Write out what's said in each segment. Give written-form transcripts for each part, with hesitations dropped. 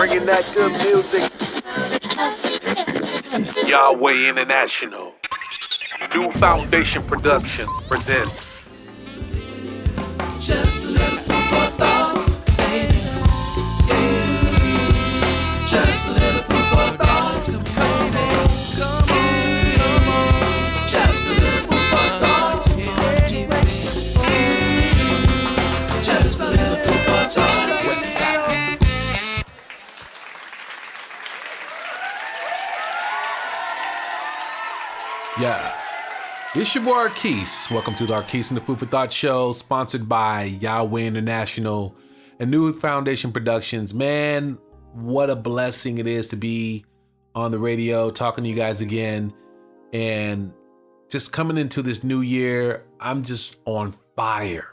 bringing that good music. Yahweh International. New Foundation Production presents. Just a little food for thought, baby. Just a little food for thought, baby. Come on. Just a little food for thought, just a little food for thought. What's up? Yeah. It's your boy Arqese. Welcome to the Arqese and the Food for Thought show, sponsored by Yahweh International and New Foundation Productions. Man, what a blessing it is to be on the radio, talking to you guys again. And just coming into this new year, I'm just on fire.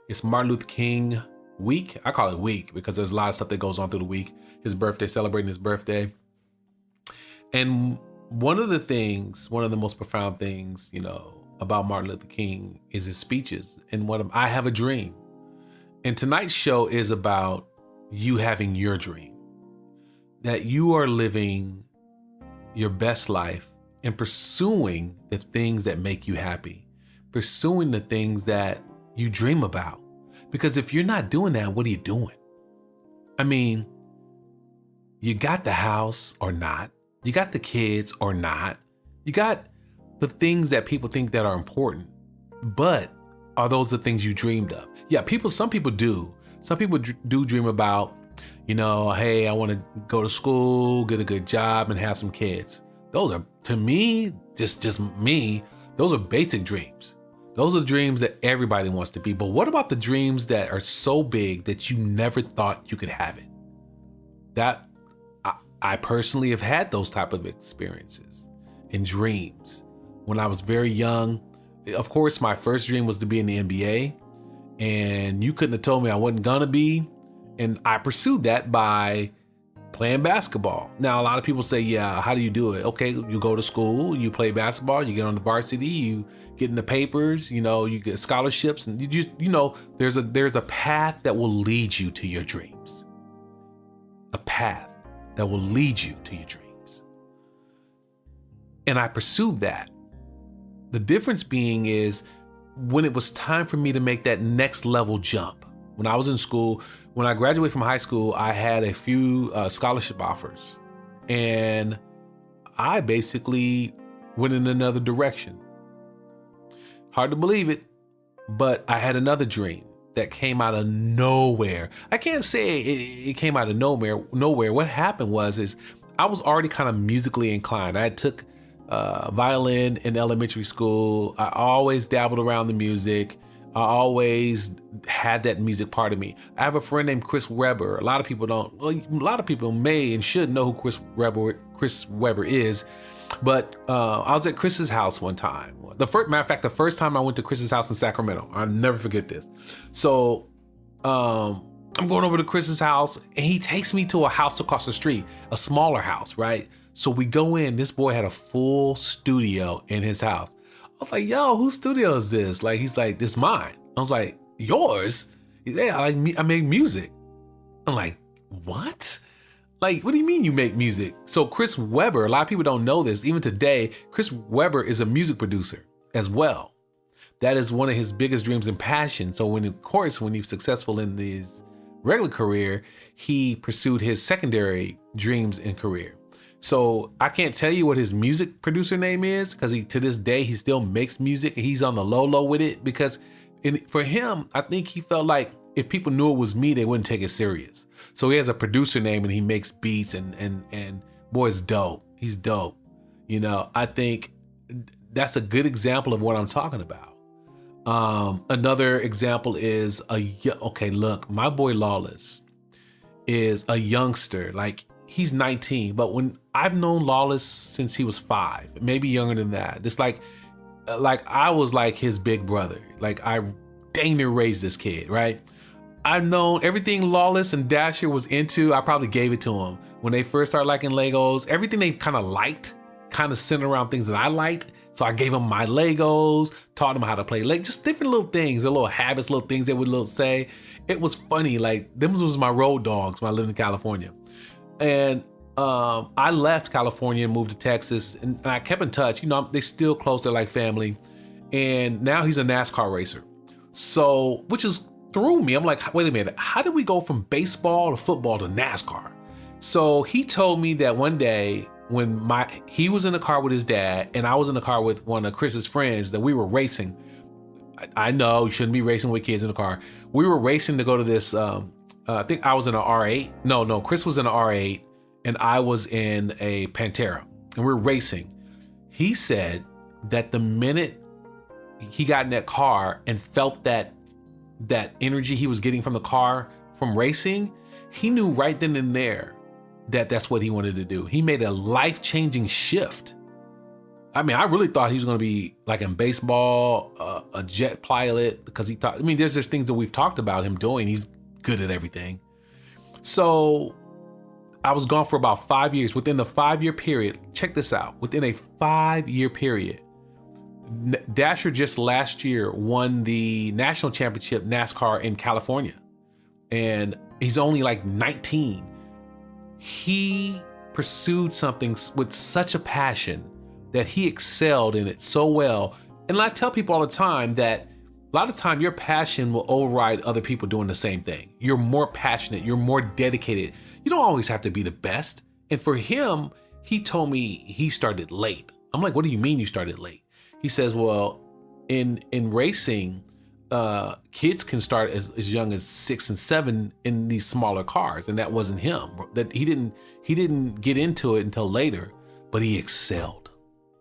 It's Martin Luther King week. I call it week because there's a lot of stuff that goes on through the week. His birthday, celebrating his birthday. And one of the most profound things, about Martin Luther King is his speeches. And I have a dream. And tonight's show is about you having your dream. That you are living your best life and pursuing the things that make you happy. Pursuing the things that you dream about. Because if you're not doing that, what are you doing? I mean, you got the house or not. You got the kids or not. You got the things that people think that are important, but are those the things you dreamed of? Yeah, some people do. Some people do dream about, hey, I want to go to school, get a good job, and have some kids. Those are, to me, just me, those are basic dreams. Those are the dreams that everybody wants to be. But what about the dreams that are so big that you never thought you could have it? I personally have had those type of experiences and dreams. When I was very young, of course, my first dream was to be in the NBA, and you couldn't have told me I wasn't gonna be. And I pursued that by playing basketball. Now, a lot of people say, yeah, how do you do it? Okay, you go to school, you play basketball, you get on the varsity, you get in the papers, you get scholarships, and there's a path that will lead you to your dreams. A path that will lead you to your dreams. And I pursued that. The difference being is when it was time for me to make that next level jump. When I was in school, when I graduated from high school, I had a few scholarship offers. And I basically went in another direction. Hard to believe it, but I had another dream that came out of nowhere. I can't say it came out of nowhere. What happened was I was already kind of musically inclined. I took violin in elementary school. I always dabbled around the music. I always had that music part of me. I have a friend named Chris Webber. A lot of people may and should know who Chris Webber is. But I was at Chris's house one time. The first time I went to Chris's house in Sacramento. I'll never forget this. So I'm going over to Chris's house, and he takes me to a house across the street, a smaller house, right? So we go in. This boy had a full studio in his house. I was like, yo, whose studio is this? He's like, this is mine. I was like, yours? He's like, yeah, I make music. I'm like, what? What do you mean you make music? So Chris Webber, a lot of people don't know this. Even today, Chris Webber is a music producer as well. That is one of his biggest dreams and passion. So when he was successful in his regular career, he pursued his secondary dreams and career. So I can't tell you what his music producer name is because to this day, he still makes music. He's on the low with it because for him, I think he felt like if people knew it was me, they wouldn't take it serious. So he has a producer name and he makes beats and boy, it's dope. He's dope. I think that's a good example of what I'm talking about. Another example is look, my boy Lawless is a youngster. He's 19, but when I've known Lawless since he was 5, maybe younger than that. Just like I was like his big brother. I dang near raised this kid, right? I've known everything Lawless and Dasher was into. I probably gave it to him when they first started liking Legos. Everything they kind of liked, kind of centered around things that I liked. So I gave them my Legos, taught them how to play, just different little things, little habits, little things they would say. It was funny. Them was my road dogs when I lived in California. And I left California and moved to Texas, and I kept in touch. They still close. They're like family. And now he's a NASCAR racer. So, which is threw me. I'm like, wait a minute, how did we go from baseball to football to NASCAR? So he told me that one day when he was in the car with his dad and I was in the car with one of Chris's friends, that we were racing. I know you shouldn't be racing with kids in the car. We were racing to go to this, I think I was in an R8. No, Chris was in an R8 and I was in a Pantera, and we were racing. He said that the minute he got in that car and felt that energy he was getting from the car from racing, he knew right then and there that that's what he wanted to do. He made a life-changing shift. I mean, I really thought he was going to be like in baseball, a jet pilot, because there's just things that we've talked about him doing. He's good at everything. So I was gone for about 5 years. Within the 5-year period, check this out. Within a 5-year period, Dasher just last year won the national championship NASCAR in California. And he's only like 19. He pursued something with such a passion that he excelled in it so well. And I tell people all the time that a lot of time your passion will override other people doing the same thing. You're more passionate, you're more dedicated. You don't always have to be the best. And for him, he told me he started late. I'm like, what do you mean you started late? He says, well, in racing, kids can start as young as 6 and 7 in these smaller cars, and that wasn't him. That he didn't get into it until later, but he excelled.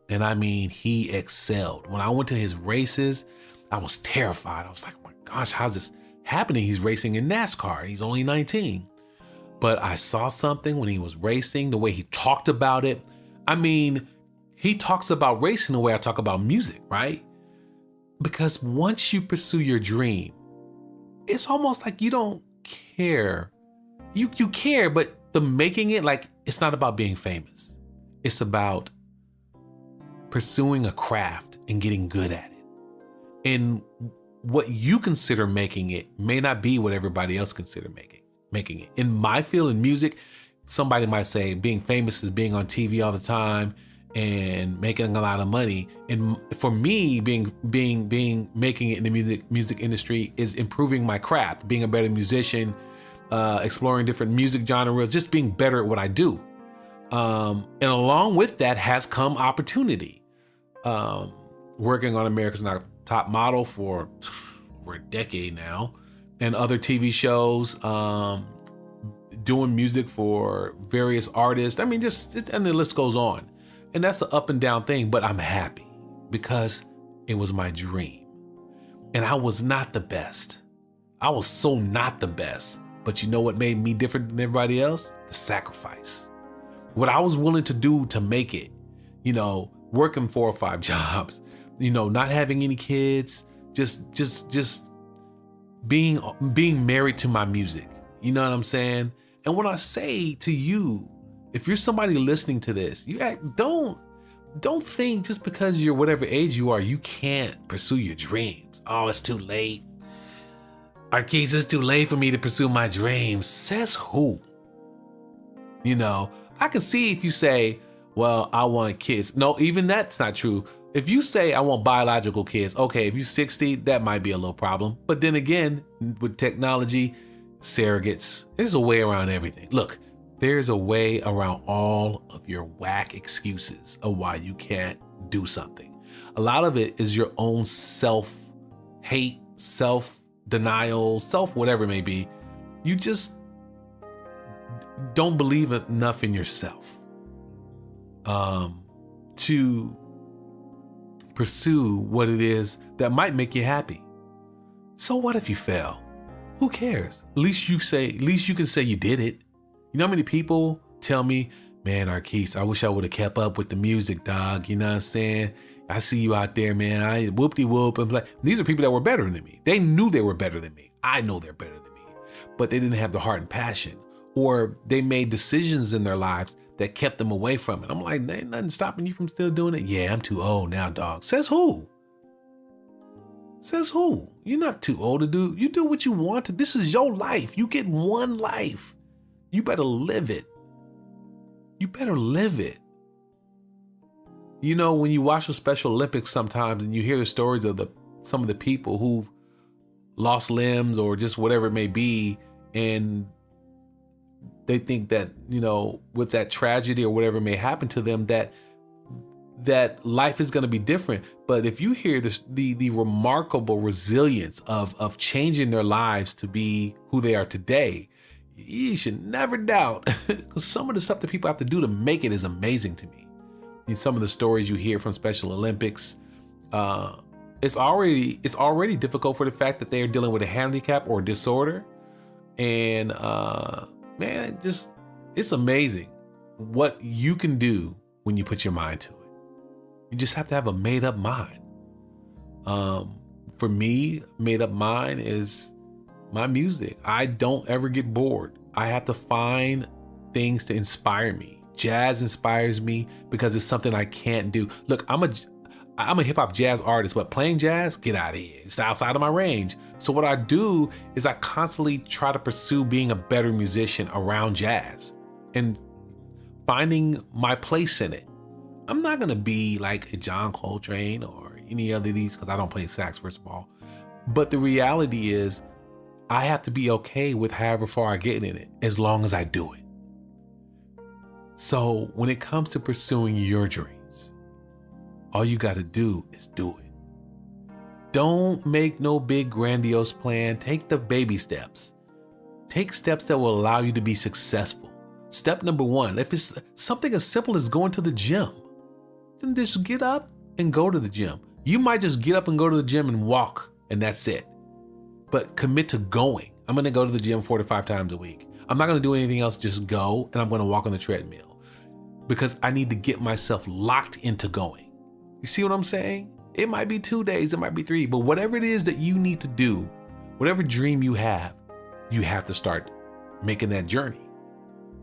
And I mean, he excelled. When I went to his races, I was terrified. I was like, oh my gosh, how's this happening? He's racing in NASCAR. He's only 19. But I saw something when he was racing, the way he talked about it. I mean, he talks about racing the way I talk about music, right? Because once you pursue your dream, it's almost like you don't care. You care, but the making it, like, it's not about being famous. It's about pursuing a craft and getting good at it. And what you consider making it may not be what everybody else consider making it. In my field in music, somebody might say being famous is being on TV all the time and making a lot of money. And for me, making it in the music industry is improving my craft, being a better musician, exploring different music genres, just being better at what I do. And along with that has come opportunity. Working on America's Next Top Model for over a decade now, and other TV shows, doing music for various artists. I mean, and the list goes on. And that's an up and down thing, but I'm happy because it was my dream. And I was not the best. I was so not the best. But you know what made me different than everybody else? The sacrifice. What I was willing to do to make it, working 4 or 5 jobs, not having any kids, just being married to my music. You know what I'm saying? And when I say to you, if you're somebody listening to this, don't think just because you're whatever age you are, you can't pursue your dreams. Oh, it's too late. Arqese, it's too late for me to pursue my dreams. Says who? I can see if you say, well, I want kids. No, even that's not true. If you say I want biological kids, okay, if you're 60, that might be a little problem. But then again, with technology, surrogates, there's a way around everything. Look, there's a way around all of your whack excuses of why you can't do something. A lot of it is your own self-hate, self-denial, whatever it may be. You just don't believe enough in yourself to pursue what it is that might make you happy. So what if you fail? Who cares? At least you can say you did it. You know how many people tell me, man, Arqese, I wish I would have kept up with the music, dog. You know what I'm saying? I see you out there, man. I whoop-de-whoop. I'm like, these are people that were better than me. They knew they were better than me. I know they're better than me, but they didn't have the heart and passion, or they made decisions in their lives that kept them away from it. I'm like, ain't nothing stopping you from still doing it. Yeah, I'm too old now, dog. Says who? Says who? You're not too old to do. You do what you want to. This is your life. You get one life. You better live it. you better live it. You know, when you watch the Special Olympics sometimes and you hear the stories of some of the people who've lost limbs or just whatever it may be, and they think that, you know, with that tragedy or whatever may happen to them, that life is going to be different. But if you hear the remarkable resilience of changing their lives to be who they are today, you should never doubt, because some of the stuff that people have to do to make it is amazing to me. And some of the stories you hear from Special Olympics, it's already difficult for the fact that they are dealing with a handicap or a disorder. And man, it's amazing what you can do when you put your mind to it. You just have to have a made up mind. For me, made up mind is my music. I don't ever get bored. I have to find things to inspire me. Jazz inspires me because it's something I can't do. Look, I'm a hip hop jazz artist, but playing jazz, get out of here. It's outside of my range. So what I do is I constantly try to pursue being a better musician around jazz and finding my place in it. I'm not gonna be like a John Coltrane or any other of these, because I don't play sax, first of all. But the reality is I have to be okay with however far I get in it, as long as I do it. So when it comes to pursuing your dreams, all you gotta do is do it. Don't make no big grandiose plan. Take the baby steps. Take steps that will allow you to be successful. Step number one, if it's something as simple as going to the gym, then just get up and go to the gym. You might just get up and go to the gym and walk, and that's it. But commit to going. I'm gonna go to the gym 4 to 5 times a week. I'm not gonna do anything else, just go, and I'm gonna walk on the treadmill, because I need to get myself locked into going. You see what I'm saying? It might be 2 days, it might be 3, but whatever it is that you need to do, whatever dream you have to start making that journey.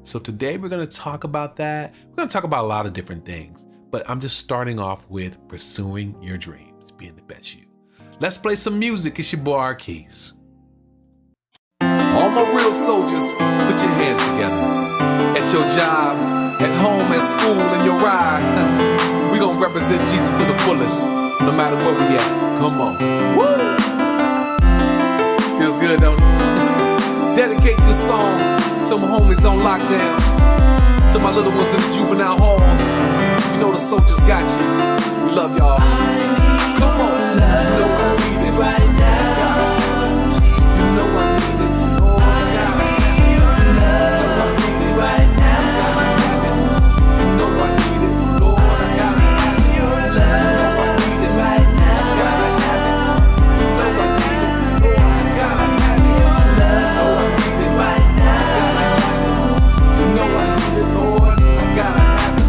So today we're gonna talk about that. We're gonna talk about a lot of different things, but I'm just starting off with pursuing your dreams, being the best you. Let's play some music. It's your boy Arqese. All my real soldiers, put your hands together. At your job, at home, at school, in your ride. We gon' represent Jesus to the fullest, no matter where we at. Come on. Woo! Feels good, don't it? Dedicate this song to my homies on lockdown, to my little ones in the juvenile halls. You know the soldiers got you. We love y'all. Come on. You know I need it right now. You know I need it. Oh, I need your love right now. You know I need it. Lord, I gotta have your love. I need it right now. You know I need it. Lord, I gotta have your love. I need it right now. You know I need it, Lord. I gotta have it.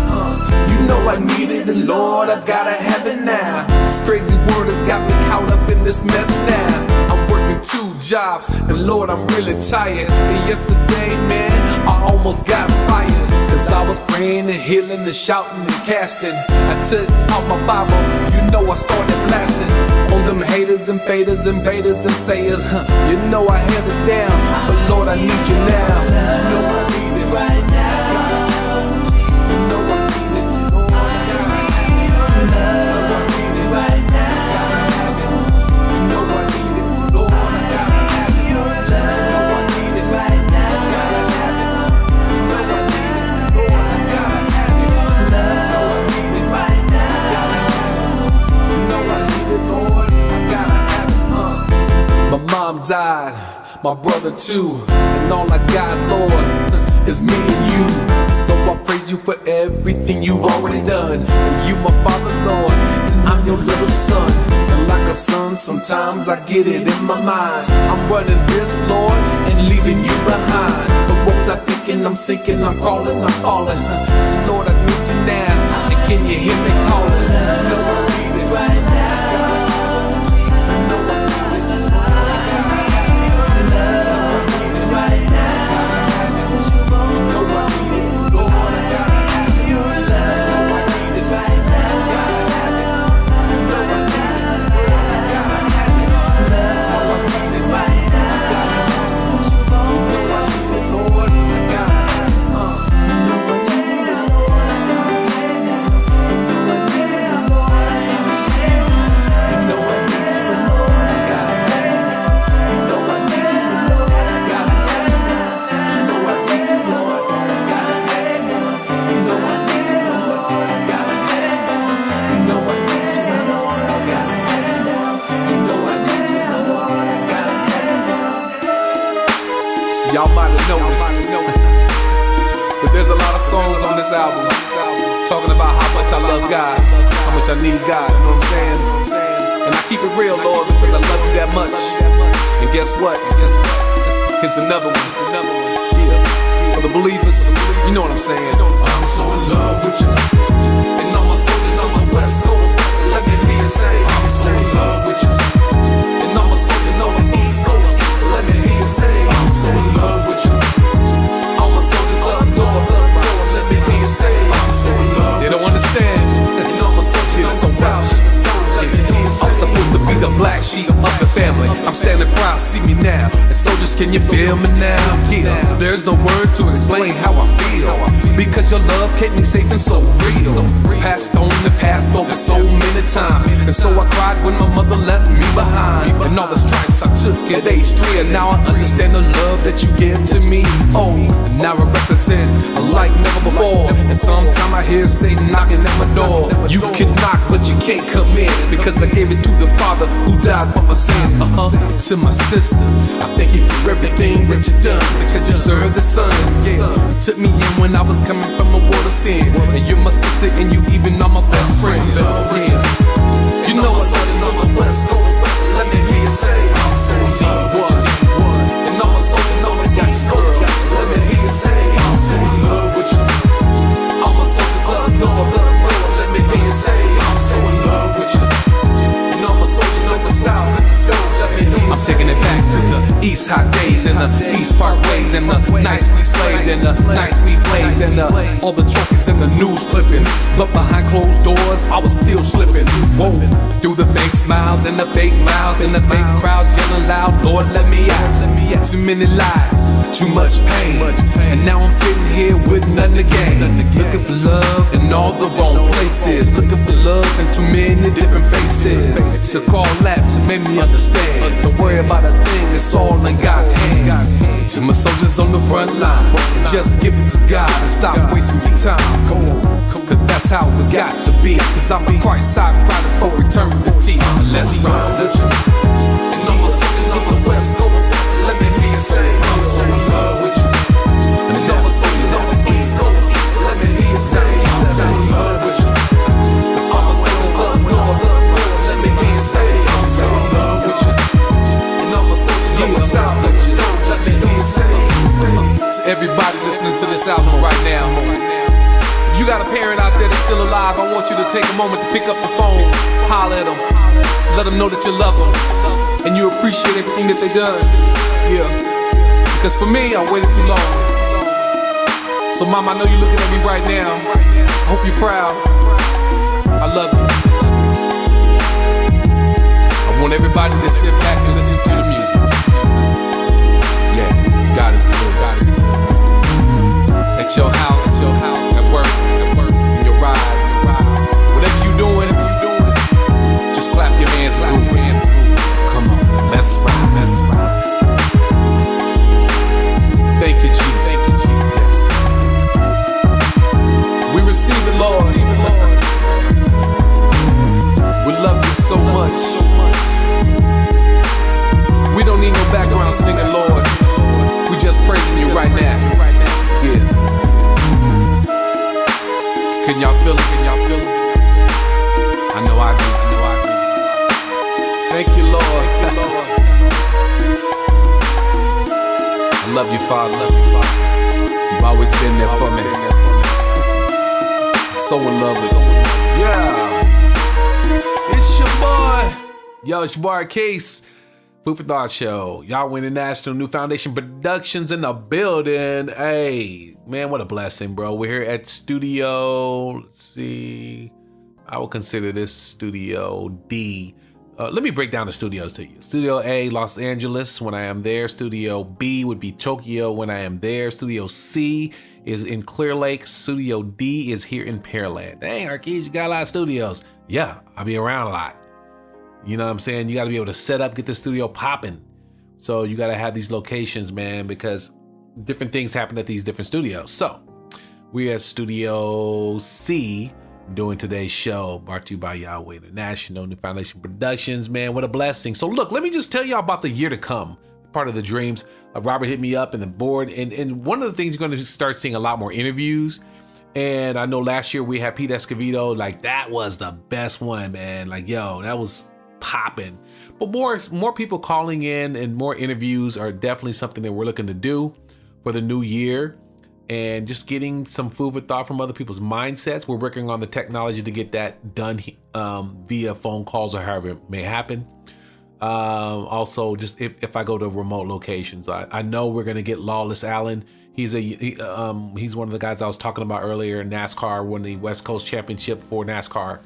You know I need it, and Lord, I gotta have it now. This crazy world has got me caught up in this mess now. I'm working 2 jobs, and Lord, I'm really tired. And yesterday, man, I almost got fired, cause I was praying and healing and shouting and casting. I took out my Bible, you know I started blasting on them haters and faders and baiters and sayers. You know I held it down, but Lord, I need you now. You know I need it right now. You know I need it. Lord, I gotta have your love. Right now, you know I need it, Lord, I gotta have your love. I need it right now. You know I need it, Lord, I gotta have your love. I need it right now. You know I need it, Lord, I gotta have it. My mom died, my brother too, and all I got, Lord, is me and you. So I praise you for everything you already done. And you my father, Lord, and I'm your little son. And like a son, sometimes I get it in my mind. I'm running this, Lord, and leaving you behind. The ropes I'm thinking, I'm sinking, I'm crawling, I'm falling. Lord, I need you now, and can you hear me calling? You know I need it right now. You know I need it. I gotta have your love. I need it right now. You know I need it, Lord, I gotta have your love. I need it right now. You know I need it, Lord, I gotta have your love. I need it right now. You know I need it, Lord, I gotta have it. You know I need it, Y'all might have noticed, but there's a lot of songs on this album talking about how much I love God, how much I need God, you know what I'm saying? And I keep it real, Lord, because I love you that much. And guess what? Here's another one. Yeah. For the believers, you know what I'm saying? I'm so in love with you. And all my soldiers on the West Coast, let me hear you say, I'm so in love with you. And all my soldiers on the East Coast, let me hear you say, I'm so in love with you. All my soldiers up north, let me hear you say, I'm so in love. They don't understand. And all my soldiers on the South, let me hear you say, I'm supposed to be the black sheep of the family. I'm standing proud, see me now. And soldiers, can you feel me now? Yeah, there's no words to explain how I feel, because your love kept me safe and so real. Passed on and passed over so many times, and so I cried when my mother left me behind. And all the stripes I took at age 3, and now I understand the love that you give to me. Oh, and now I represent a like never before. And sometime I hear Satan knocking at my door. You can knock, but you can't come in, because I gave it to the Father who died for my sins. To my sister, I thank you for everything that you done, because you served the Son. Yeah, you took me in when I was coming from a world of sin, and you're my sister, and you even are my best friend. Yeah. You know I love you on the West Coast. Let me hear you say, I'm so in love with you. And all my soldiers on the East Coast, let me hear you say, I'm so in love with you. All my soldiers up north, let me hear you say, I'm so in love with you. And all my soldiers on the South, let me hear you say, I'm taking it back to the East hot days, and the East Park ways, and the nights we slaved, and the nights we blazed, and all the trophies and the news clippings. But behind closed doors, I was still slipping. Whoa, through the fake smiles and the fake miles and the fake crowds yelling loud, Lord, let me out. Too many lies, too much pain, and now I'm sitting here with nothing to gain. Looking for love in all the wrong places, looking for love in too many different faces. It took all that to make me understand. Don't worry about a thing, it's all in God's hands. To my soldiers on the front line, just give it to God and stop wasting your time. Cause that's how it's got to be. Cause I'm a Christ side rider for eternity. Let's ride with you. And all my soldiers on the West Coast, let me hear you say, I'm so in love with you. And all my soldiers on the East Coast, let me hear you say, I'm so in love with you. All my soldiers up north, let me hear you say, I'm so in love with you. And all my soldiers on the South, let me hear you say. To everybody listening to this album right now, if you got a parent out there that's still alive, I want you to take a moment to pick up the phone, holler at them, let them know that you love them, and you appreciate everything that they done. Yeah, because for me, I waited too long. So mom, I know you're looking at me right now. I hope you're proud. I love you. I want everybody to sit back and listen to the music. Yeah, God is good, God is good. At your house, at work, in your ride, whatever you doing, just clap your hands and groove. Come on, let's ride, let's ride. Thank you, Jesus. Yes. We receive it, Lord. We love you so much. We don't need no background singing, Lord. We just praising you right now. Yeah. Can y'all feel it? Can y'all feel it? I know I do. I know I do. Thank you, Lord. Thank you, Lord. I love you, Father. Love you, Father. You've always been there for me. I'm so in love with you. Yeah. It's your boy. Yo, it's your boy Arqese. Food for Thought Show. Y'all win International New Foundation Productions in the building. Hey, man, what a blessing, bro. We're here at Studio, let's see, I will consider this Studio D. Let me break down the studios to you. Studio A, Los Angeles, when I am there. Studio B would be Tokyo when I am there. Studio C is in Clear Lake. Studio D is here in Pearland. Dang, Arqese, you got a lot of studios. Yeah, I'll be around a lot. You know what I'm saying? You got to be able to set up, get the studio popping. So you got to have these locations, man, because different things happen at these different studios. So we're at Studio C doing today's show, brought to you by Yahweh International New Foundation Productions. Man, what a blessing. So look, let me just tell y'all about the year to come. part of the dreams. Robert hit me up and the board. And one of the things you're going to start seeing a lot more interviews. And I know last year we had Pete Escovedo. Like, that was the best one, man. Like, yo, that was popping. But more people calling in and more interviews are definitely something that we're looking to do for the new year. And just getting some food for thought from other people's mindsets. We're working on the technology to get that done via phone calls or however it may happen. Also, just if I go to remote locations, I know we're gonna get Lawless Allen. He's one of the guys I was talking about earlier in NASCAR, won the West Coast Championship for NASCAR.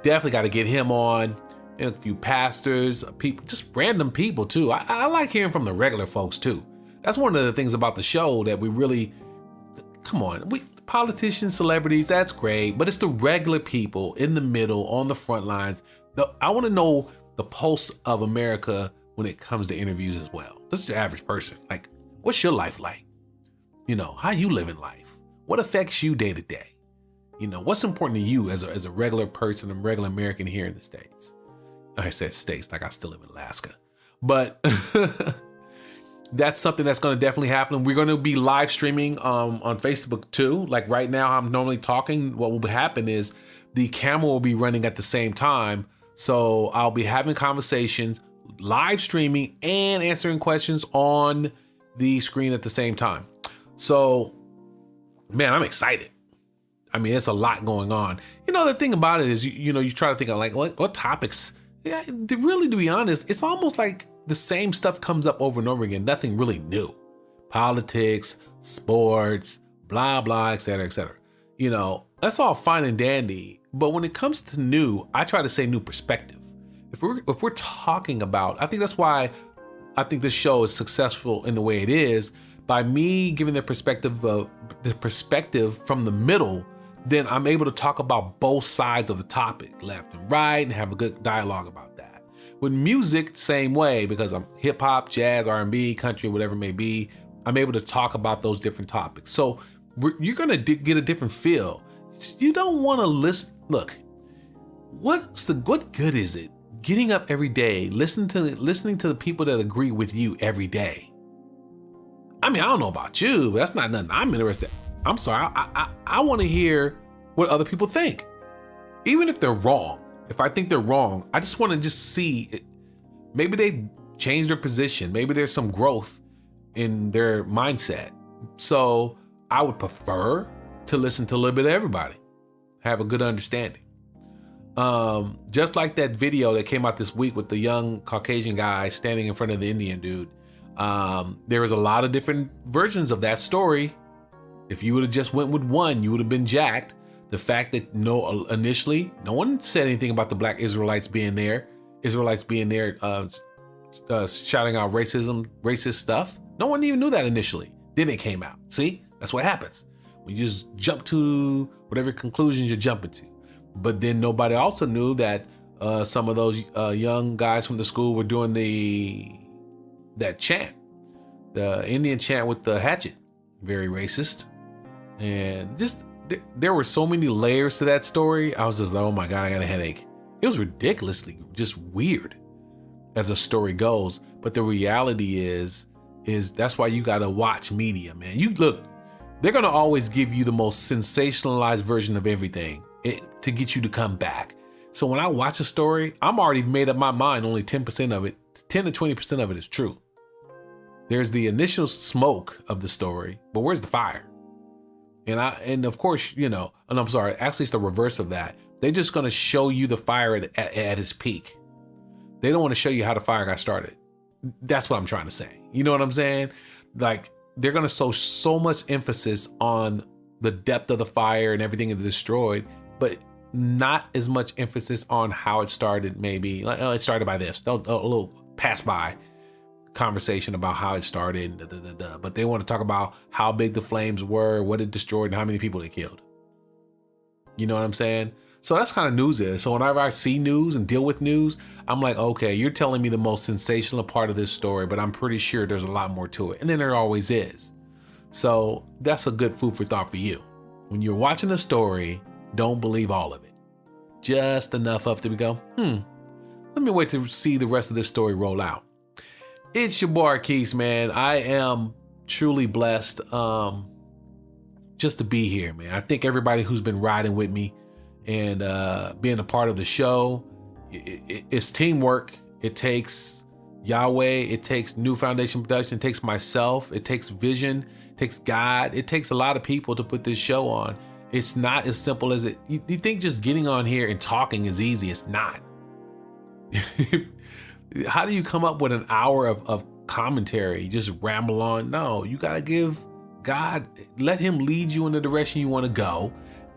Definitely got to get him on. And a few pastors, people, just random people too. I like hearing from the regular folks too. That's one of the things about the show that we really, come on, politicians, celebrities, that's great, but it's the regular people in the middle, on the front lines. I want to know the pulse of America when it comes to interviews as well. This is your average person. Like, what's your life like? You know, how you live in life? What affects you day to day? You know, what's important to you as a regular person, a regular American here in the States? I said States, like I still live in Alaska. But that's something that's going to definitely happen. We're going to be live streaming on Facebook too. Like right now, I'm normally talking. What will happen is the camera will be running at the same time. So I'll be having conversations, live streaming, and answering questions on the screen at the same time. So, man, I'm excited. I mean, it's a lot going on. You know, the thing about it is, you know, you try to think of like, what topics? Yeah, really, to be honest, it's almost like the same stuff comes up over and over again. Nothing really new. Politics, sports, blah, blah, et cetera, et cetera. You know, that's all fine and dandy. But when it comes to new, I try to say new perspective. If we're talking about, I think that's why I think this show is successful in the way it is, by me giving the perspective from the middle, then I'm able to talk about both sides of the topic, left and right, and have a good dialogue about that. With music, same way, because I'm hip hop, jazz, R&B, country, whatever it may be, I'm able to talk about those different topics. So you're gonna get a different feel. You don't want to listen. Look, what good is it getting up every day, listening to the people that agree with you every day? I mean, I don't know about you, but that's not nothing I'm interested. I'm sorry. I want to hear what other people think, even if they're wrong. If I think they're wrong, I just want to see it. Maybe they changed their position. Maybe there's some growth in their mindset. So I would prefer to listen to a little bit of everybody, have a good understanding. Just like that video that came out this week with the young Caucasian guy standing in front of the Indian dude. There was a lot of different versions of that story. If you would have just went with one, you would have been jacked. The fact that initially no one said anything about the black Israelites being there, shouting out racist stuff. No one even knew that initially. Then it came out. See, that's what happens when you just jump to whatever conclusions you're jumping to. But then nobody also knew that some of those young guys from the school were doing that chant, the Indian chant with the hatchet. Very racist. And just there were so many layers to that story. I was just like, oh my God, I got a headache. It was ridiculously just weird as a story goes. But the reality is that's why you got to watch media, man. You look, they're going to always give you the most sensationalized version of everything to get you to come back. So when I watch a story, I'm already made up my mind. Only 10% of it, 10 to 20% of it is true. There's the initial smoke of the story, but where's the fire? And of course, you know, and I'm sorry, actually it's the reverse of that. They're just going to show you the fire at its peak. They don't want to show you how the fire got started. That's what I'm trying to say. You know what I'm saying? Like, they're going to show so much emphasis on the depth of the fire and everything is destroyed, but not as much emphasis on how it started. Maybe like, oh, it started by this, a little pass by conversation about how it started, but they want to talk about how big the flames were, what it destroyed, and how many people it killed. You know what I'm saying? So that's kind of news is. So whenever I see news and deal with news, I'm like, okay, you're telling me the most sensational part of this story, but I'm pretty sure there's a lot more to it. And then there always is. So that's a good food for thought for you. When you're watching a story, don't believe all of it. Just enough of it to go, let me wait to see the rest of this story roll out. It's your boy Arqese, man. I am truly blessed just to be here, man. I think everybody who's been riding with me and being a part of the show, it's teamwork. It takes Yahweh, it takes New Foundation Production, it takes myself, it takes vision, it takes God, it takes a lot of people to put this show on. It's not as simple as it. You think just getting on here and talking is easy. It's not. How do you come up with an hour of commentary? You just ramble on? No, you gotta give God, let him lead you in the direction you want to go.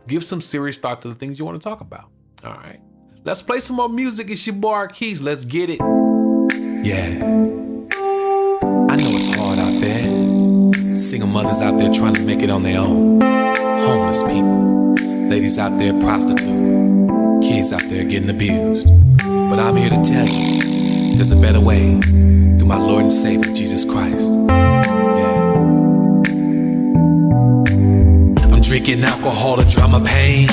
Give some serious thought to the things you want to talk about. All right, let's play some more music. It's your boy Arqese. Let's get it. Yeah, I know it's hard out there. Single mothers out there trying to make it on their own. Homeless people, ladies out there prostitute, kids out there getting abused. But I'm here to tell you, there's a better way through my Lord and Savior, Jesus Christ. Yeah. I'm drinking alcohol to drown my pain.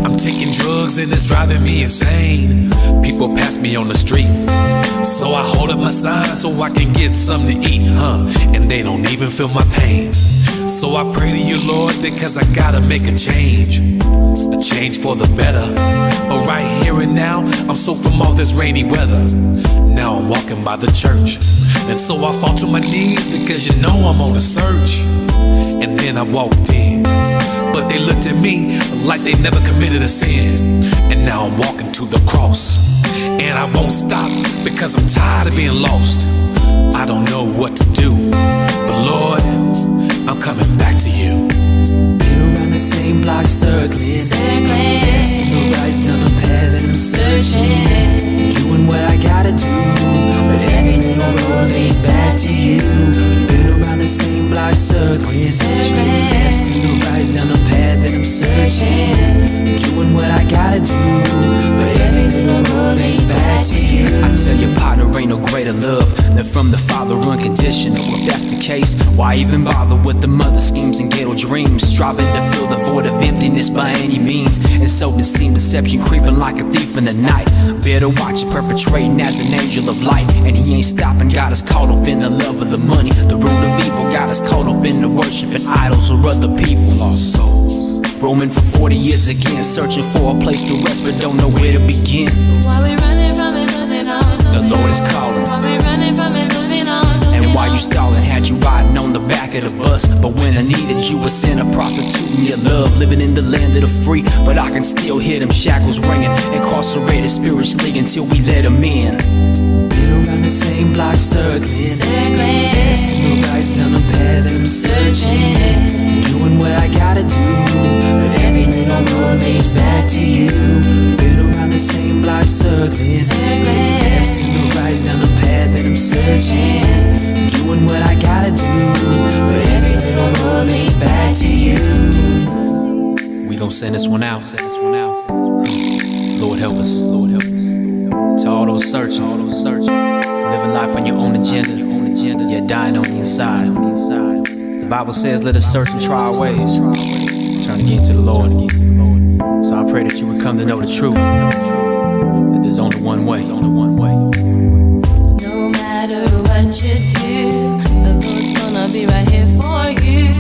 I'm taking drugs and it's driving me insane. People pass me on the street, so I hold up my sign so I can get something to eat, and they don't even feel my pain. So I pray to you, Lord, because I gotta make a change for the better. But right here and now, I'm soaked from all this rainy weather. Now I'm walking by the church, and so I fall to my knees because you know I'm on a search. And then I walked in, but they looked at me like they never committed a sin. And now I'm walking to the cross, and I won't stop because I'm tired of being lost. I don't know what to do, but Lord, I'm coming back to you. Been around the same block circling. Passing the rides down the path that I'm searching. Doing what I gotta do, but every little road leads back to you. Been around the same block circling. Passing the rides down the path that I'm searching. Doing what I gotta do, but every little road leads back to you. I tell your partner ain't no greater love than from the Father unconditional. If that's the case, why even bother with the mother schemes and ghetto dreams? Striving to fill the void of emptiness by any means. And so deceive deception creeping like a thief in the night. Better watch it perpetrating as an angel of light. And he ain't stopping, got us caught up in the love of the money. The root of evil got us caught up in the worshiping idols or other people. Lost souls, roaming for 40 years again, searching for a place to rest but don't know where to begin. While we running from his moving on, The Lord is calling. while we running from his moving on, And while you stalling, had you riding on the back of the bus. But when I needed you, a sinner prostituting your love. Living in the land of the free, but I can still hear them shackles ringing. Incarcerated spiritually until we let them in. Been around the same block circling. Passing the rides down the path that I'm searching. Doing what I gotta do, but every little road leads back to you. Been around the same block circling. Passing the rides down the path that I'm searching. Doing what I gotta do, but every little road leads back to you. We gon' send this one out. Lord help us. Lord help us. To all those searching, living life on your own agenda, yet dying on the inside. The Bible says, let us search and try our ways. Turn again to the Lord. So I pray that you would come to know the truth. That there's only one way. no matter what you do, the Lord's gonna be right here for you.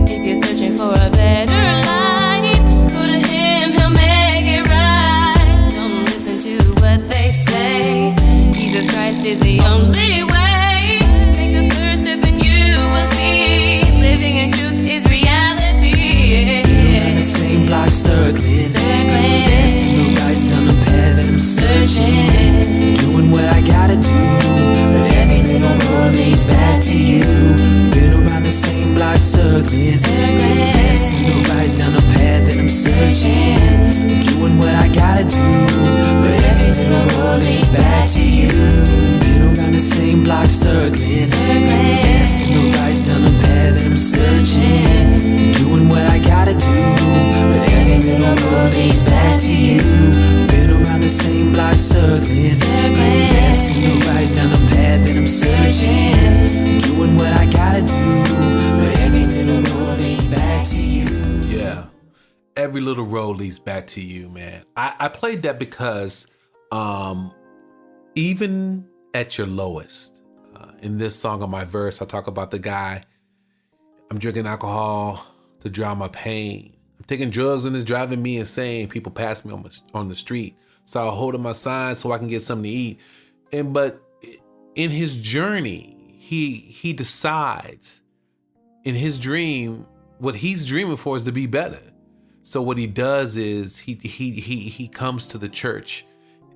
If you're searching for a better life, go to him, he'll make it right. Don't listen to what they say, Jesus Christ is the only way. Make the first step and you will see, living in truth is reality. Been the same block circling. Passing the rides down the path that I'm searching. Doing what I gotta do, but every little road leads back to you. Been around the same block circling. Passing the rides down the path that I'm searching. Doing what I gotta do, but every little road leads back to you. Been around the same block circling. Passing the rides down the path that I'm searching. Doing what I gotta do, but every little road leads back to you. Been around the same block circling. Passing the rides down the path that I'm searching. Doing what I gotta do, but every little road leads back to you. Yeah. Every little road leads back to you, man. I played that because even at your lowest, in this song on my verse, I talk about the guy, I'm drinking alcohol to drown my pain. I'm taking drugs and it's driving me insane. People pass me on the street. So I'm holding my sign so I can get something to eat. But in his journey, he decides in his dream, what he's dreaming for is to be better. So what he does is he comes to the church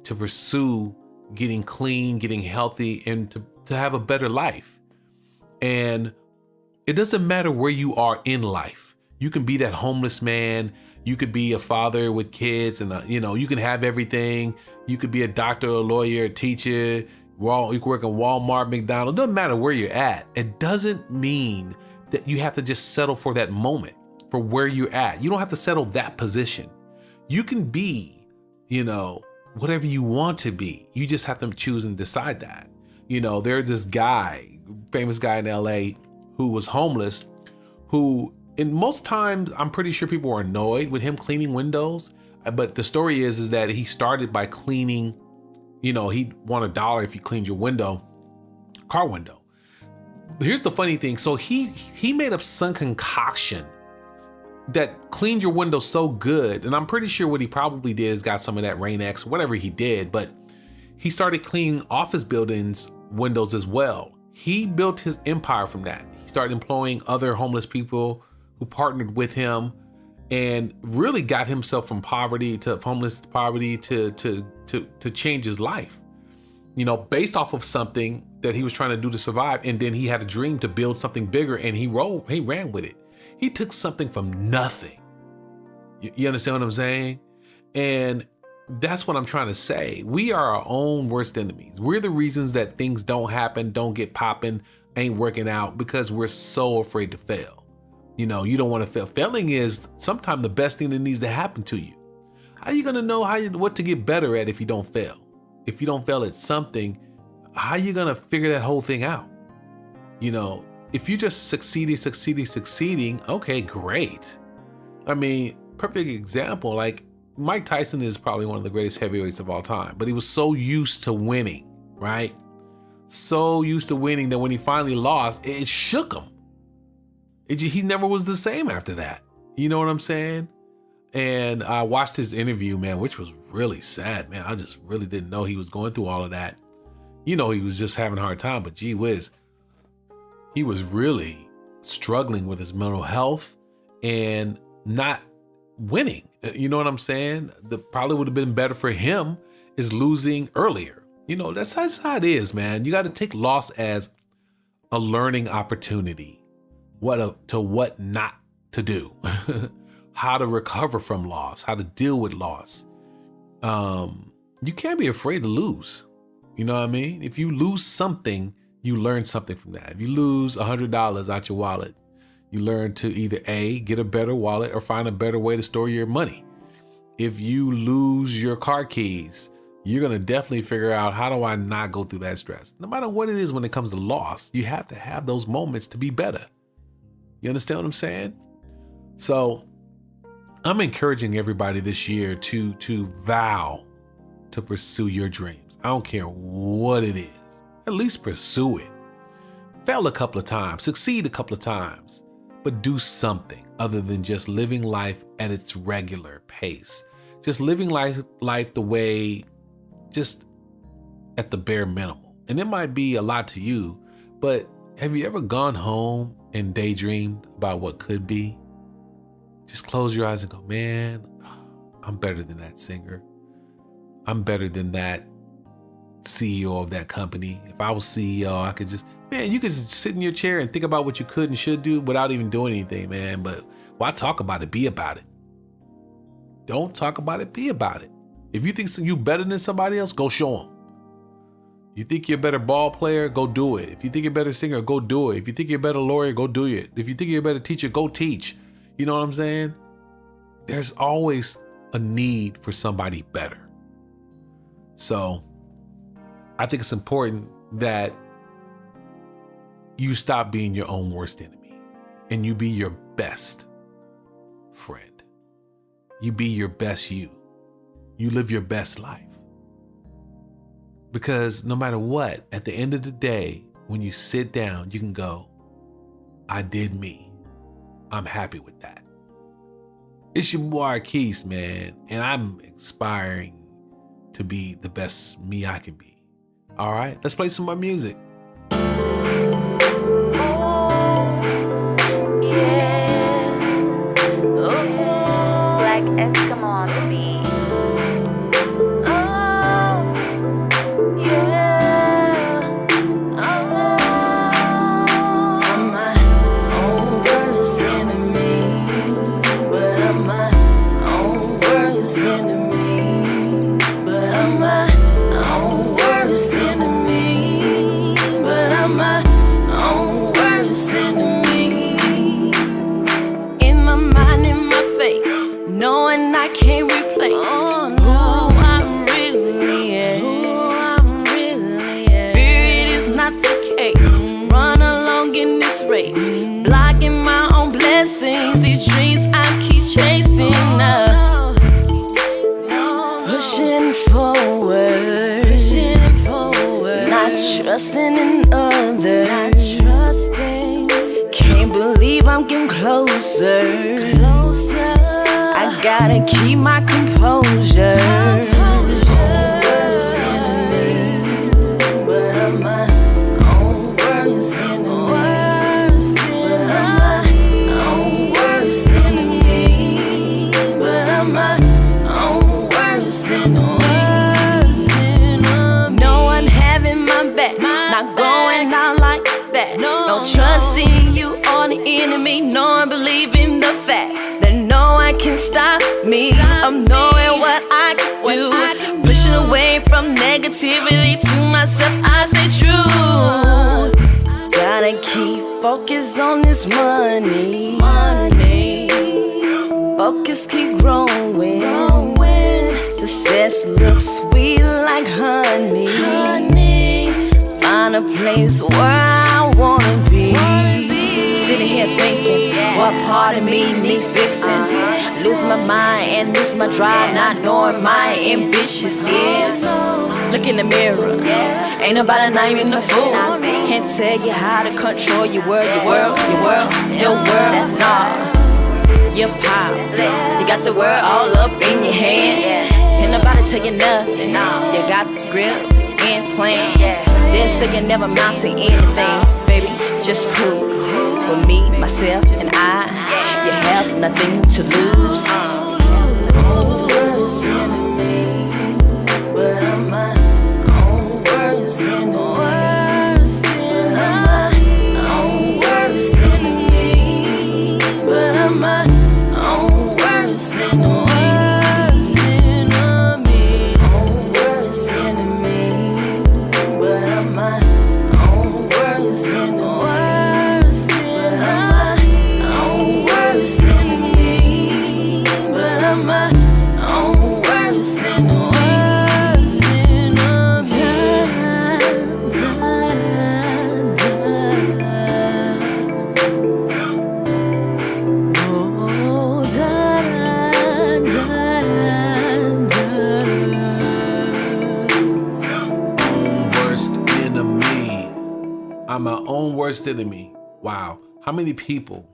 to pursue getting clean, getting healthy, and to have a better life. And it doesn't matter where you are in life. You can be that homeless man. You could be a father with kids, and you can have everything. You could be a doctor, a lawyer, a teacher. You can work in Walmart, McDonald's. It doesn't matter where you're at. It doesn't mean that you have to just settle for that moment, for where you're at. You don't have to settle that position. You can be, whatever you want to be. You just have to choose and decide that. There's this guy, famous guy in LA, who was homeless, who, and most times I'm pretty sure people were annoyed with him cleaning windows. But the story is that he started by cleaning, he'd want $1 if you cleaned your car window. Here's the funny thing. So he made up some concoction that cleaned your window so good. And I'm pretty sure what he probably did is got some of that Rain-X, whatever he did, but he started cleaning office buildings windows as well. He built his empire from that. He started employing other homeless people who partnered with him and really got himself from poverty to homeless poverty to change his life, based off of something that he was trying to do to survive. And then he had a dream to build something bigger, and he ran with it. He took something from nothing. You understand what I'm saying? And that's what I'm trying to say. We are our own worst enemies. We're the reasons that things don't happen, don't get popping, ain't working out, because we're so afraid to fail. You don't want to fail. Failing is sometimes the best thing that needs to happen to you. How are you going to know what to get better at if you don't fail? If you don't fail at something, how are you going to figure that whole thing out? If you just succeeding, okay, great. I mean, perfect example, like Mike Tyson is probably one of the greatest heavyweights of all time, but he was so used to winning, right? So used to winning that when he finally lost, it shook him. He never was the same after that. You know what I'm saying? And I watched his interview, man, which was really sad, man. I just really didn't know he was going through all of that. He was just having a hard time, but gee whiz, he was really struggling with his mental health and not winning. You know what I'm saying? Probably would have been better for him is losing earlier. That's how it is, man. You got to take loss as a learning opportunity. What not to do, how to recover from loss, how to deal with loss. You can't be afraid to lose. You know what I mean? If you lose something, you learn something from that. If you lose $100 out your wallet, you learn to either A, get a better wallet, or find a better way to store your money. If you lose your car keys, you're going to definitely figure out, how do I not go through that stress? No matter what it is when it comes to loss, you have to have those moments to be better. You understand what I'm saying? So I'm encouraging everybody this year to vow to pursue your dreams. I don't care what it is. At least pursue it. Fail a couple of times, succeed a couple of times, but do something other than just living life at its regular pace. Just living life the way, just at the bare minimum. And it might be a lot to you, but have you ever gone home and daydreamed about what could be? Just close your eyes and go, man, I'm better than that singer. I'm better than that CEO of that company. If I was CEO, I could you could just sit in your chair and think about what you could and should do without even doing anything, man. But why talk about it? Be about it. Don't talk about it. Be about it. If you think you're better than somebody else, go show them. You think you're a better ball player, go do it. If you think you're a better singer, go do it. If you think you're a better lawyer, go do it. If you think you're a better teacher, go teach. You know what I'm saying? There's always a need for somebody better. So I think it's important that you stop being your own worst enemy and you be your best friend. You be your best you. You live your best life. Because no matter what, at the end of the day, when you sit down, you can go, I did me. I'm happy with that. It's your boy Arqese, man, and I'm aspiring to be the best me I can be. All right, let's play some more music. Black Eskimo on the beat. I'm my own worst enemy, but I'm my own worst enemy, but I'm my own worst enemy, but I'm my own worst enemy. In my mind, in my face, knowing I can't replace who I really am. Fear it is not the case. Run along in this race, blocking my own blessings. These dreams I keep chasing, pushing forward, not trusting in others. Can't believe I'm getting closer. I gotta keep my composure. Worst enemy, but I'm my own worst enemy. But I'm my own worst enemy. But I'm my own worst enemy. No one having my back, not going out like that. No trusting you or the enemy. No one believing the fact that no one can stop me. I'm knowing what I can do, pushing away from negativity to myself. I stay true. Gotta keep focus on this money. Focus keep growing. Success looks sweet like honey. Find a place where I wanna be. Sitting here thinking, what part of me needs fixing? Losing my mind and losing my drive, not knowing my ambitious is. Look in the mirror, ain't nobody naming the fool. Can't tell you how to control your world. Nah, you're powerless. You got the world all up in your hand. Can't nobody tell you nothing. You got the script and plan. They say you never amount to anything, baby. Just cool with me, myself, and I. You have nothing to lose. Worst enemy, but I'm my own worst enemy. But I'm my own worst enemy. But I'm my own worst enemy. Worst enemy, but I'm my own worst enemy. But I'm my own worst enemy. But I'm my own worst enemy. I'm my own worst enemy. Wow. How many people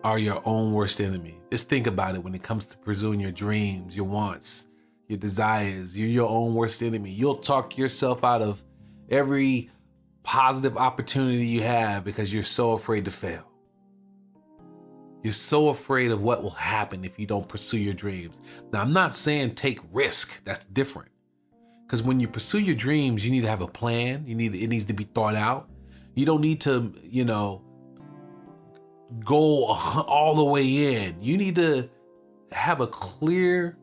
are your own worst enemy? Just think about it when it comes to pursuing your dreams, your wants, your desires. You're your own worst enemy. You'll talk yourself out of every positive opportunity you have because you're so afraid to fail. You're so afraid of what will happen if you don't pursue your dreams. Now, I'm not saying take risk. That's different. Because when you pursue your dreams, you need to have a plan. It needs to be thought out. You don't need to, go all the way in. You need to have a clear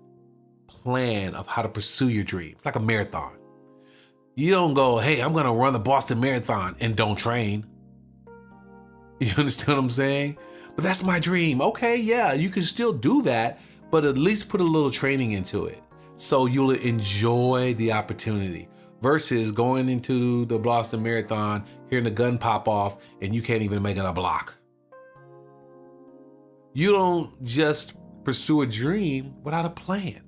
plan of how to pursue your dreams, like a marathon. You don't go, hey, I'm going to run the Boston Marathon and don't train. You understand what I'm saying? But that's my dream. Okay, yeah, you can still do that, but at least put a little training into it so you'll enjoy the opportunity versus going into the Boston Marathon, hearing the gun pop off, and you can't even make it a block. You don't just pursue a dream without a plan.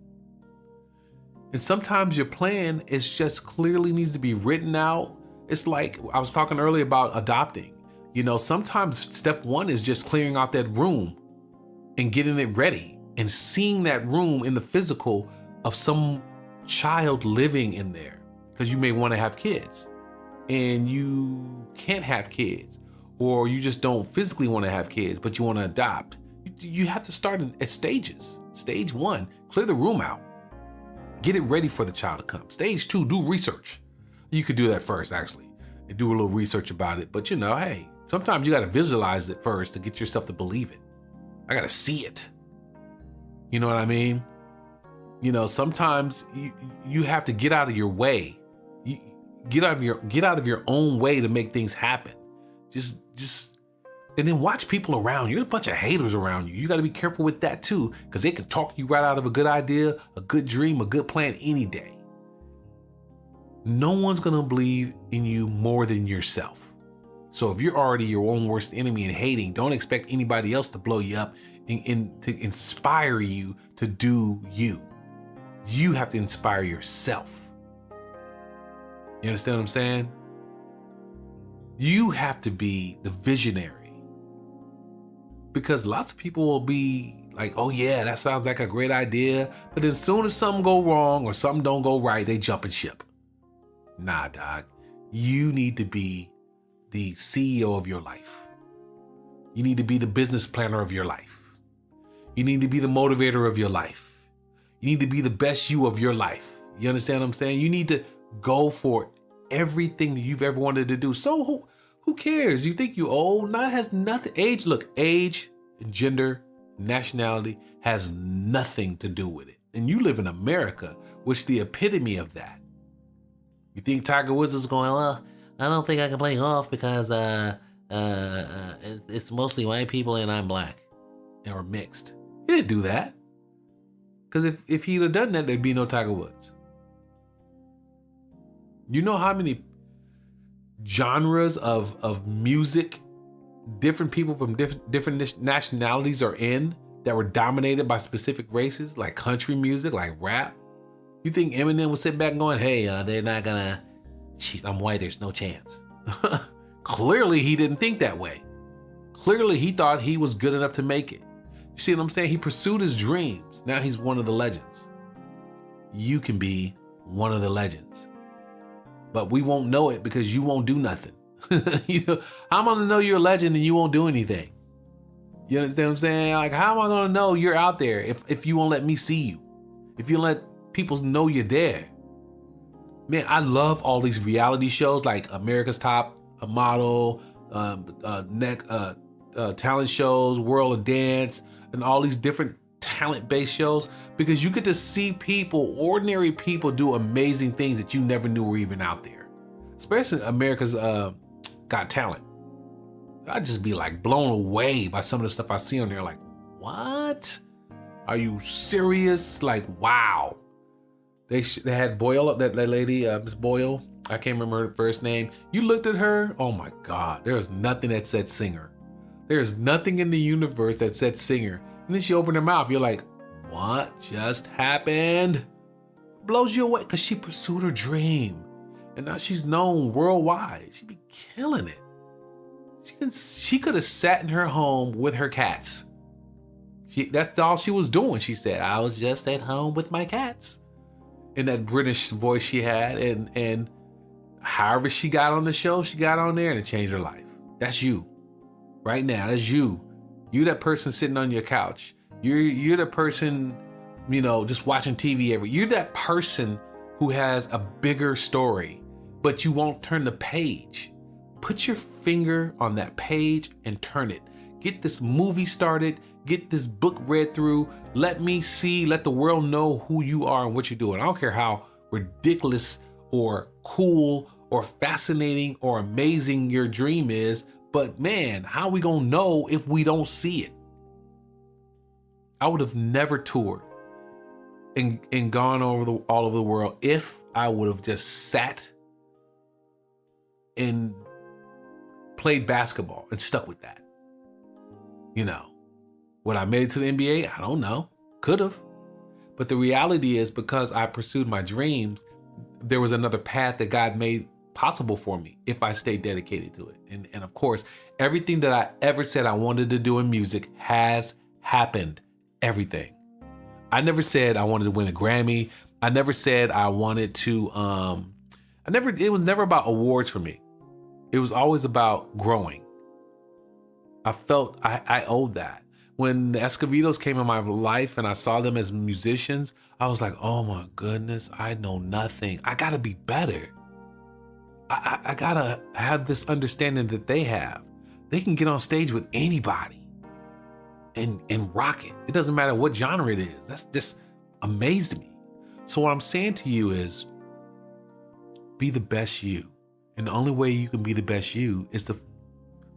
And sometimes your plan is just clearly needs to be written out, It's like I was talking earlier about adopting. You know, sometimes step one is just clearing out that room and getting it ready and seeing that room in the physical of some child living in there, because you may want to have kids and you can't have kids, or you just don't physically want to have kids, but you want to adopt. You have to start at stages. Stage one, clear the room out. Get it ready for the child to come. Stage two, do research. You could do that first, actually, and do a little research about it. But you know, hey, sometimes you got to visualize it first to get yourself to believe it. I got to see it. You know what I mean? You know, sometimes you have to get out of your way. You get out of your own way to make things happen. Just and then watch people around you. There's a bunch of haters around you. You got to be careful with that too, because they can talk you right out of a good idea, a good dream, a good plan any day. No one's going to believe in you more than yourself. So if you're already your own worst enemy and hating, don't expect anybody else to blow you up and to inspire you to do you. You have to inspire yourself. You understand what I'm saying? You have to be the visionary. Because lots of people will be like, oh yeah, that sounds like a great idea. But then as soon as something go wrong or something don't go right, they jump and ship. Nah, dog. You need to be the CEO of your life. You need to be the business planner of your life. You need to be the motivator of your life. You need to be the best you of your life. You understand what I'm saying? You need to go for everything that you've ever wanted to do. So who cares? You think you old? That has nothing. Age, gender, nationality has nothing to do with it. And you live in America, which is the epitome of that. You think Tiger Woods is going, well, I don't think I can play golf because it's mostly white people and I'm black or mixed. He didn't do that. Because if he'd have done that, there'd be no Tiger Woods. You know how many genres of music different people from different nationalities are in that were dominated by specific races, like country music, like rap? You think Eminem would sit back and going, hey, they're not gonna, jeez, I'm white, there's no chance. Clearly he didn't think that way. Clearly he thought he was good enough to make it. You see what I'm saying? He pursued his dreams. Now he's one of the legends. You can be one of the legends. But we won't know it because you won't do nothing. You know, how am I gonna know you're a legend and you won't do anything? You understand what I'm saying? Like, how am I gonna know you're out there if you won't let me see you? If you don't let people know you're there? Man, I love all these reality shows like America's Top Model, talent shows, World of Dance, and all these different talent-based shows, because you get to see people, ordinary people, do amazing things that you never knew were even out there. Especially America's Got Talent. I'd just be like blown away by some of the stuff I see on there. Like, what? Are you serious? Like, wow. They had Boyle, that lady, Miss Boyle. I can't remember her first name. You looked at her. Oh my God. There's nothing that said singer. There's nothing in the universe that said singer. And then she opened her mouth. You're like, what just happened? Blows you away because she pursued her dream. And now she's known worldwide. She be killing it. She could have sat in her home with her cats. That's all she was doing. She said, I was just at home with my cats. In that British voice she had. And however she got on the show, she got on there and it changed her life. That's you. Right now, that's you. You that person sitting on your couch. You're the person, you know, just watching TV you're that person who has a bigger story, but you won't turn the page. Put your finger on that page and turn it. Get this movie started. Get this book read through. Let the world know who you are and what you're doing. I don't care how ridiculous or cool or fascinating or amazing your dream is, but man, how are we gonna know if we don't see it? I would have never toured and gone all over the world if I would have just sat and played basketball and stuck with that. You know, would I made it to the NBA? I don't know. Could have. But the reality is, because I pursued my dreams, there was another path that God made possible for me if I stay dedicated to it. And of course, everything that I ever said I wanted to do in music has happened. Everything. I never said I wanted to win a Grammy. I never said I wanted to, it was never about awards for me. It was always about growing. I felt I owed that. When the Escovedos came in my life and I saw them as musicians, I was like, oh my goodness, I know nothing. I gotta be better. I gotta have this understanding that they have. They can get on stage with anybody and rock it. It doesn't matter what genre it is. That's just amazed me. So what I'm saying to you is, be the best you. And the only way you can be the best you is to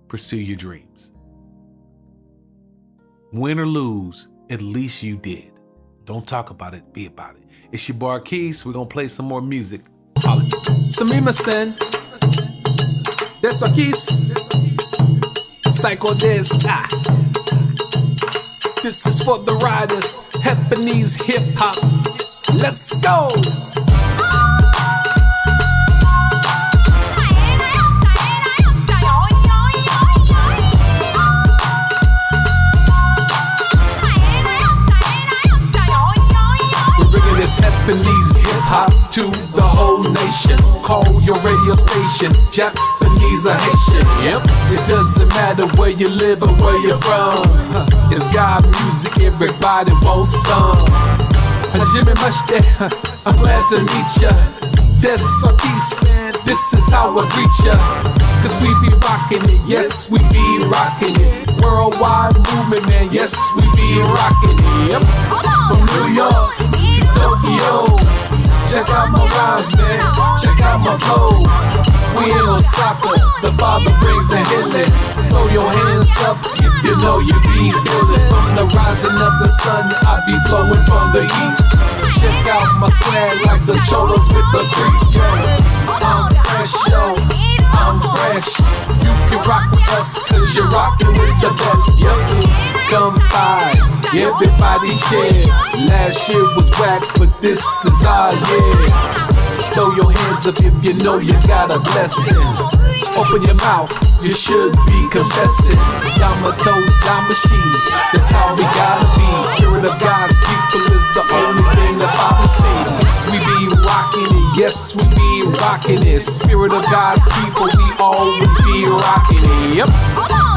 pursue your dreams. Win or lose, at least you did. Don't talk about it, be about it. It's your boy Arqese. We're gonna play some more music. Sumimasen. That's Arqese. Psycho this. This is for the riders. Japanese hip hop. Let's go. Japanese hip-hop to the whole nation. Call your radio station Japanese or Haitian. Yep. It doesn't matter where you live or where you're from. It's God music, everybody wants some. Hajime Mashite, I'm glad to meet ya. That's Arqese, this is how I greet ya. Cause we be rockin' it, yes, we be rockin' it. Worldwide movement, man, yes, we be rockin' it. Yep. From New York to Tokyo, check out my rhymes, man, check out my flow. We in Osaka, the Father brings the healing. Throw your hands up if you know you be feeling. From the rising of the sun, I be flowing from the east. Check out my swag like the cholos with the crease. I'm fresh, yo, I'm fresh. You can rock with us, cause you're rockin' with the best. Yo, come by, everybody share. Last year was whack, but this is our year. Throw your hands up if you know you got a blessing. Open your mouth, you should be confessing. Yamato, Yamashi, that's how we gotta be. Spirit of God's people is the only thing that I see. We be rocking it, yes, we be rocking it. Spirit of God's people, we always be rocking it. Yep,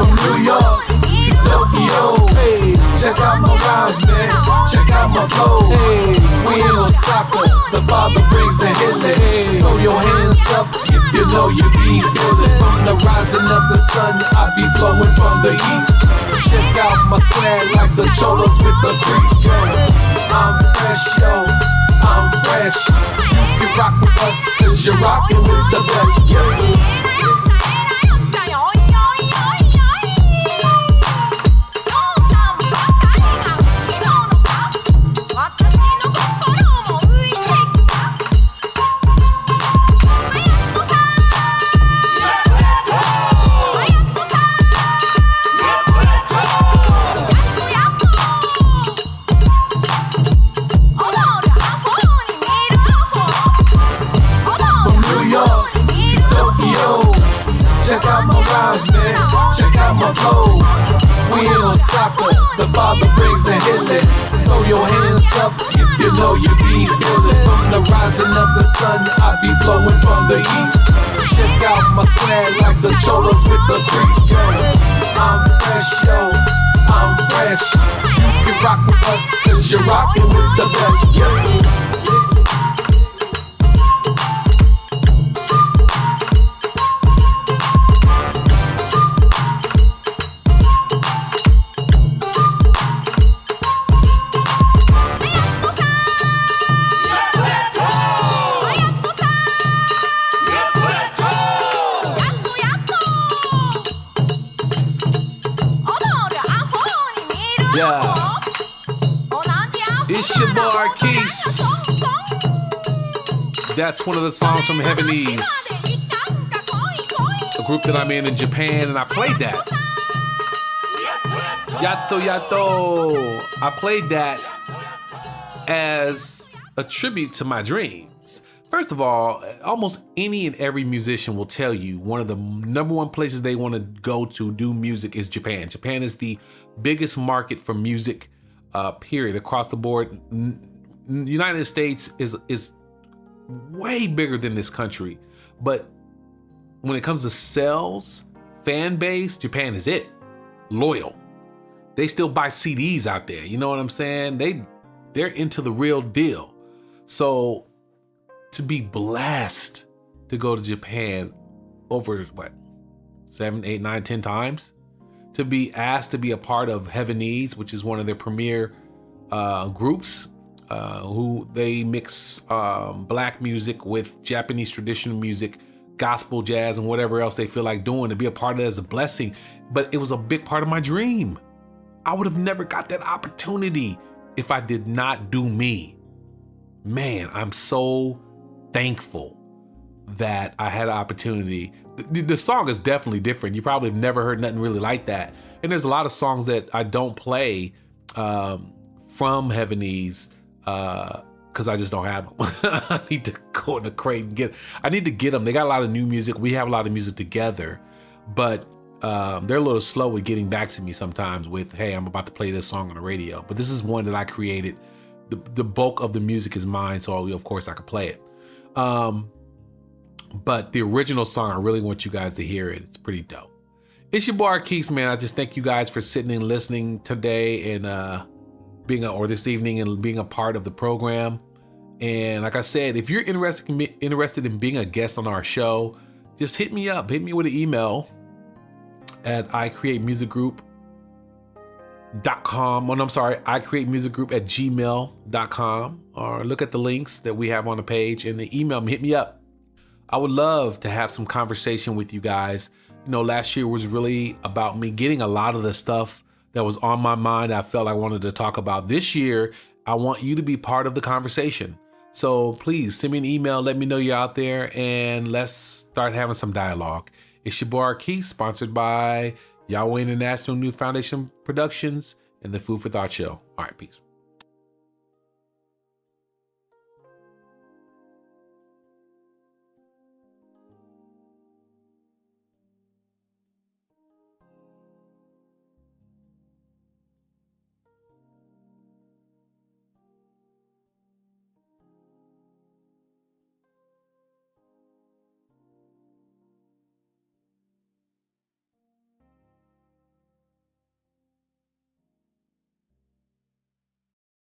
from New York to Tokyo, hey, check out my rhymes, man, check out my flow. Hey, we in Osaka, the Father brings the healing. Hey, throw your hands up if you know you be feeling. From the rising of the sun, I be flowing from the east. Check out my swag like the cholos with the crease. I'm fresh, yo, I'm fresh. You can rock with us, cause you're rockin' with the best. Yeah. Check out my rhymes, man, check out my flow. We in Osaka, the Father brings the healing. Throw your hands up if you know you be feeling. From the rising of the sun, I be flowing from the east. Check out my swag like the cholos with the crease. I'm fresh, yo, I'm fresh. You can rock with us, cause you're rockin' with the best. Yeah. Yeah, it's your boy Arqese. That's one of the songs from Heavenese, a group that I'm in Japan, and I played that. Yato Yato. I played that as a tribute to my dreams. First of all, almost any and every musician will tell you one of the number one places they want to go to do music is Japan. Japan is the biggest market for music, period, across the board. United States is way bigger than this country, but when it comes to sales, fan base, Japan is it. Loyal. They still buy CDs out there. You know what I'm saying? They're into the real deal. So to be blessed to go to Japan over what, 7, 8, 9, 10 times, to be asked to be a part of Heavenese, which is one of their premier groups, who they mix black music with Japanese traditional music, gospel, jazz, and whatever else they feel like doing. To be a part of that is a blessing, but it was a big part of my dream. I would have never got that opportunity if I did not do me. Man, I'm so thankful that I had an opportunity. The song is definitely different. You probably have never heard nothing really like that. And there's a lot of songs that I don't play from Heavenese because I just don't have them. I need to go in the crate and I need to get them. They got a lot of new music. We have a lot of music together, but they're a little slow with getting back to me sometimes with, hey, I'm about to play this song on the radio. But this is one that I created. The bulk of the music is mine, so of course I could play it. But the original song, I really want you guys to hear it. It's pretty dope. It's your boy Arqese, man. I just thank you guys for sitting and listening today and or this evening and being a part of the program. And like I said, if you're interested in being a guest on our show, just hit me up. Hit me with an email at icreatemusicgroup.com. icreatemusicgroup@gmail.com, or look at the links that we have on the page and email me, hit me up. I would love to have some conversation with you guys. You know, last year was really about me getting a lot of the stuff that was on my mind I felt I wanted to talk about. This year, I want you to be part of the conversation. So please send me an email, let me know you're out there, and let's start having some dialogue. It's your boy Arqese, sponsored by Yahweh International New Foundation Productions and the Food for Thought Show. All right, peace.